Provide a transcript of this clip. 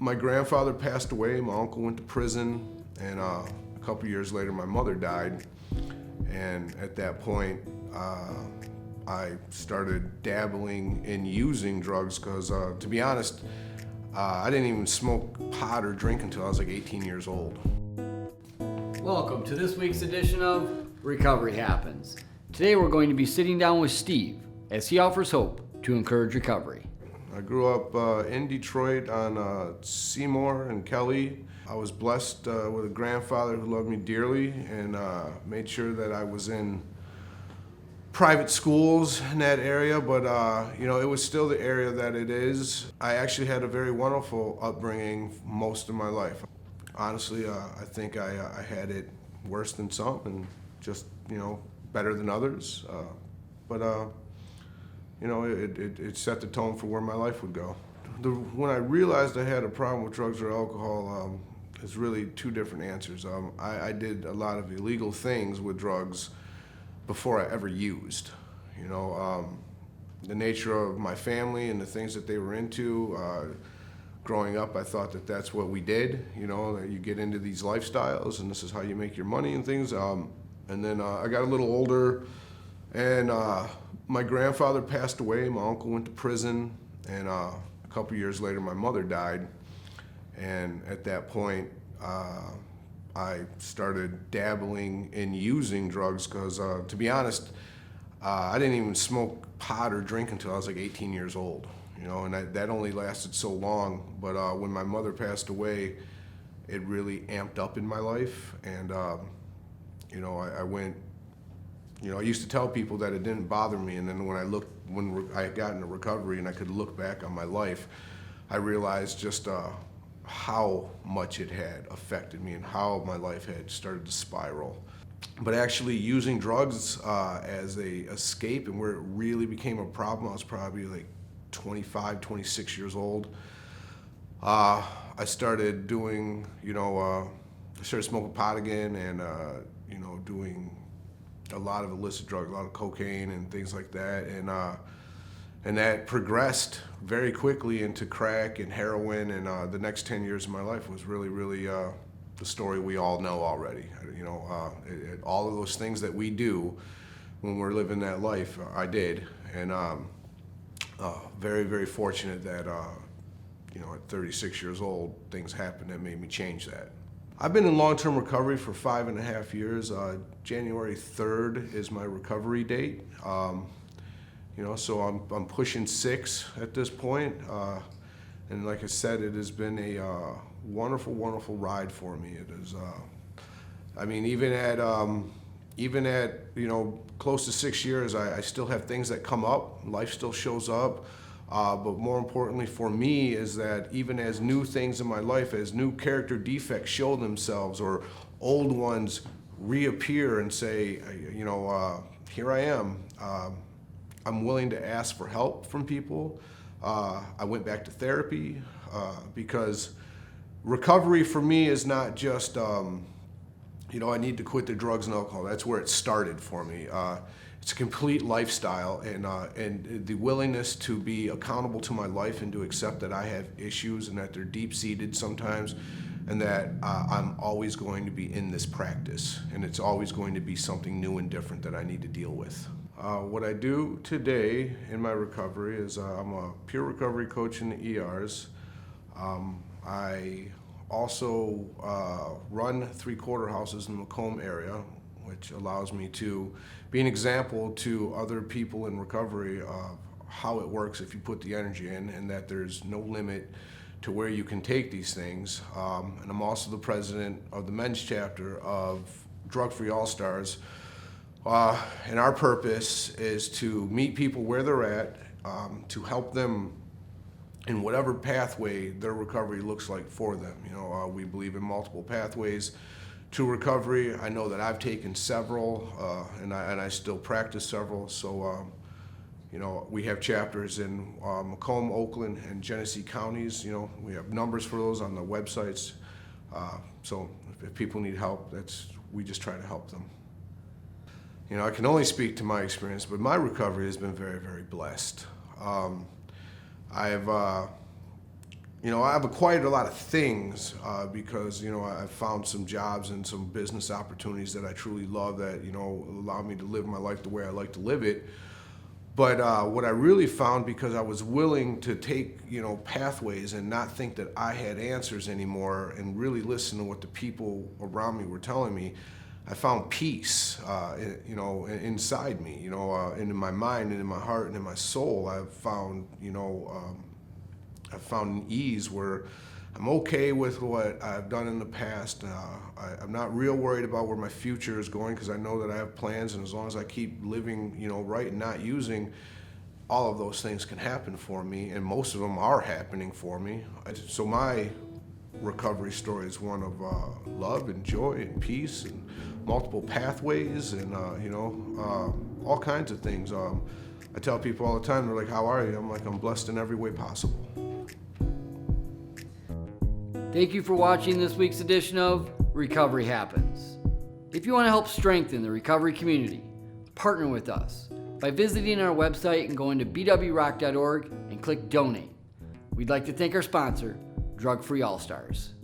My grandfather passed away, my uncle went to prison, and a couple years later my mother died. And at that point, I started dabbling in using drugs because, to be honest, I didn't even smoke pot or drink until I was like 18 years old. Welcome to this week's edition of Recovery Happens. Today we're going to be sitting down with Steve as he offers hope to encourage recovery. I grew up in Detroit on Seymour and Kelly. I was blessed with a grandfather who loved me dearly and made sure that I was in private schools in that area, but it was still the area that it is. I actually had a very wonderful upbringing most of my life. Honestly, I think I had it worse than some and just, better than others. It set the tone for where my life would go. When I realized I had a problem with drugs or alcohol, it's really two different answers. I did a lot of illegal things with drugs before I ever used. The nature of my family and the things that they were into. Growing up, I thought that that's what we did. That you get into these lifestyles and this is how you make your money and things. And then I got a little older, and my grandfather passed away. My uncle went to prison, and a couple years later, my mother died. And at that point, I started dabbling in using drugs because, to be honest, I didn't even smoke pot or drink until I was like 18 years old. And that only lasted so long. But when my mother passed away, it really amped up in my life. And, I went, I used to tell people that it didn't bother me. And then when I got into recovery and I could look back on my life, I realized just how much it had affected me and how my life had started to spiral. But actually using drugs as a escape, and where it really became a problem, I was probably like 25, 26 years old. I started doing, I started smoking pot again and, doing a lot of illicit drugs, a lot of cocaine and things like that. And that progressed very quickly into crack and heroin. And the next 10 years of my life was really, really the story we all know already. All of those things that we do when we're living that life, I did. And very, very fortunate that, at 36 years old, things happened that made me change that. I've been in long-term recovery for 5.5 years. January 3rd is my recovery date. So I'm pushing 6 at this point. And like I said, it has been a wonderful, wonderful ride for me. It is, even at close to 6 years, I still have things that come up. Life still shows up. But more importantly for me is that even as new things in my life, as new character defects show themselves or old ones reappear and say, here I am, I'm willing to ask for help from people. I went back to therapy because recovery for me is not just, I need to quit the drugs and alcohol. That's where it started for me. It's a complete lifestyle, and the willingness to be accountable to my life and to accept that I have issues and that they're deep-seated sometimes, and that I'm always going to be in this practice, and it's always going to be something new and different that I need to deal with. What I do today in my recovery is I'm a peer recovery coach in the ERs. I also run 3 quarter houses in the Macomb area, which allows me to be an example to other people in recovery of how it works if you put the energy in, and that there's no limit to where you can take these things. And I'm also the president of the men's chapter of Drug Free All Stars. And our purpose is to meet people where they're at, to help them in whatever pathway their recovery looks like for them. We believe in multiple pathways to recovery. I know that I've taken several, and I still practice several. So, we have chapters in Macomb, Oakland, and Genesee counties. We have numbers for those on the websites. So if people need help, we just try to help them. I can only speak to my experience, but my recovery has been very, very blessed. I've You know, I've acquired a lot of things because, you know, I've found some jobs and some business opportunities that I truly love that, you know, allow me to live my life the way I like to live it. But what I really found, because I was willing to take, you know, pathways and not think that I had answers anymore and really listen to what the people around me were telling me, I found peace, you know, inside me, you know, and in my mind and in my heart and in my soul. I've found, you know, I've found an ease where I'm okay with what I've done in the past. I'm not real worried about where my future is going because I know that I have plans, and as long as I keep living, you know, right and not using, all of those things can happen for me, and most of them are happening for me. So my recovery story is one of love and joy and peace and multiple pathways and, you know, all kinds of things. I tell people all the time, they're like, how are you? I'm like, I'm blessed in every way possible. Thank you for watching this week's edition of Recovery Happens. If you want to help strengthen the recovery community, partner with us by visiting our website and going to bwrock.org and click donate. We'd like to thank our sponsor, Drug Free All Stars.